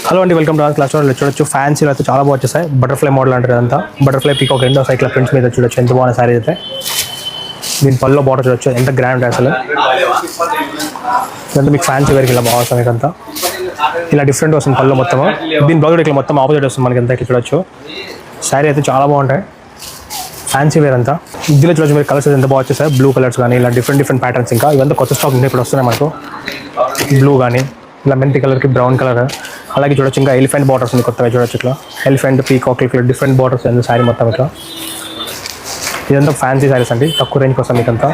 Hello అండి, welcome to class చూడొచ్చు. ఫ్యాన్సీలో అయితే చాలా బాగా వచ్చేసాయి. బటర్ఫ్లై మోడల్ అంటారు అంతా. బటర్ఫ్లై పీకాక్ రెండో సైకిల్ ప్రింట్స్ మీద చూడొచ్చు ఎంత బాగున్న సారీ అయితే. దీని పళ్ళలో బార్డర్ చూడొచ్చు ఎంత గ్రాండ్ అసలు. ఇదంతా మీకు ఫ్యాన్సీ వేర్కి ఇలా బాగా వస్తుంది. అంతా ఇలా డిఫరెంట్ వస్తుంది పళ్ళు మొత్తం. దీని బ్లౌజ్ ఇట్లా మొత్తం ఆపోజిట్ వస్తుంది మనకి. ఎంత ఇట్లా చూడొచ్చు. శారీ అయితే చాలా బాగుంటాయి. ఫ్యాన్సీ వేర్ అంతా. ఇందులో చూడొచ్చు మీరు కలర్స్ ఎంత బాగా వచ్చేసాయి. బ్లూ కలర్స్ కానీ ఇలా డిఫరెంట్ ప్యాటర్న్స్. ఇంకా ఇవంతా కొత్త స్టాక్ ఉంది ఇప్పుడు వస్తున్నాయి మనకు. బ్లూ కానీ ఇలా మెంతి కలర్కి బ్రౌన్ కలర్. అలాగే చూడొచ్చు ఇంకా ఎలిఫెంట్ బార్డర్స్ ఉంది కొత్తగా చూడొచ్చు. ఇట్లా ఎలిఫెంట్ పీకాక్ ఇట్లా డిఫరెంట్ బార్డర్స్ ఉంది శారీ మొత్తం ఇట్లా. ఇదంతా ఫ్యాన్సీ శారీస్ అండి, తక్కువ రేంజ్కి వస్తుంది మీకు అంతా.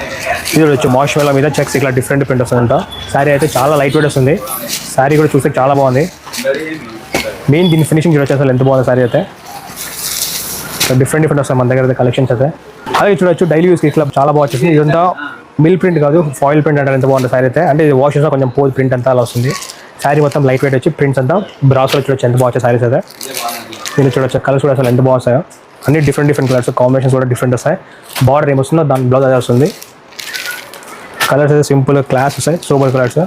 ఇది చూడొచ్చు మార్ష్మెల్లో మీద చెక్స్ ఇట్లా డిఫరెంట్ ప్రింట్ వస్తుందంట. శారీ అయితే చాలా లైట్ వెయిట్ వస్తుంది. శారీ కూడా చూస్తే చాలా బాగుంది. మెయిన్ దీని ఫినిషింగ్ చూడొచ్చు అసలు ఎంత బాగుంది శారీ అయితే. డిఫరెంట్ వస్తాయి మన దగ్గర అయితే కలెక్షన్స్ అయితే. అలాగే చూడొచ్చు డైలీ యూస్కి ఇట్లా చాలా బాగా వచ్చేసి. ఇదంతా మిల్ ప్రింట్ కాదు, ఫాయిల్ ప్రింట్ అంటారు. ఎంత బాగుంది శారీ అయితే. అంటే ఇది వాష్ చేసినా కొంచెం పోజ్ ప్రింట్ అంతా అలా వస్తుంది. శారీ మొత్తం లైట్ వెయిట్ వచ్చి ప్రింట్స్ అంతా బ్రాస్లో చూడొచ్చు ఎంత బాగా శారీస్ అయితే. దీన్ని చూడొచ్చు కలర్స్ కూడా అసలు ఎంత బాగా వస్తాయో. అన్ని డిఫరెంట్ కలర్స్, కాంబినేషన్స్ కూడా డిఫరెంట్ వస్తాయి. బార్డర్ ఏమొస్తుందో దాని బ్లౌజ్ అదే వస్తుంది. కలర్స్ అయితే సింపుల్ క్లాస్ వస్తాయి, సూపర్ కలర్స్.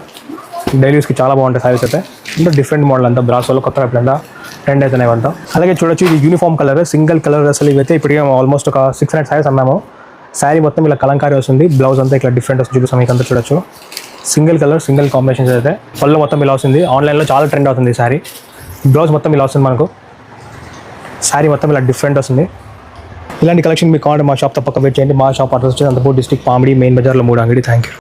డైలీ యూస్కి చాలా బాగుంటాయి శారీస్ అయితే. ఇంకా డిఫరెంట్ మోడల్ అంతా బ్రాసోలో కొత్త ఎప్పుడంతా ట్రెండ్ అవుతున్నాయి అంతా. అలాగే చూడొచ్చు ఇది యూనిఫామ్ కలర్, సింగిల్ కలర్ అసలు. ఇవైతే ఇప్పటికే ఆల్మోస్ట్ ఒక 600 శారీస్ అన్నాము. శారీ మొత్తం ఇలా కలంకారీ వస్తుంది. బ్లౌజ్ అంతా ఇట్లా డిఫరెంట్ వస్తుంది. చూపిస్తాం మీకు అంతా చూడొచ్చు. సింగిల్ కలర్ సింగిల్ కాంబినేషన్స్ అయితే. పళ్ళు మొత్తం ఇలా వస్తుంది. ఆన్లైన్లో చాలా ట్రెండ్ అవుతుంది ఈ శారీ. బ్లౌజ్ మొత్తం ఇలా వస్తుంది మనకు. శారీ మొత్తం ఇలా డిఫరెంట్ వస్తుంది. ఇలాంటి కలెక్షన్ మీకు కావాలంటే మా షాప్ తప్పక వెయిట్ చేయండి. మా షాప్ అడ్రస్ వచ్చి అనంతపూర్ డిస్ట్రిక్ట్, పామిడి మెయిన్ బజార్లో 3 అంగడి. Thank you.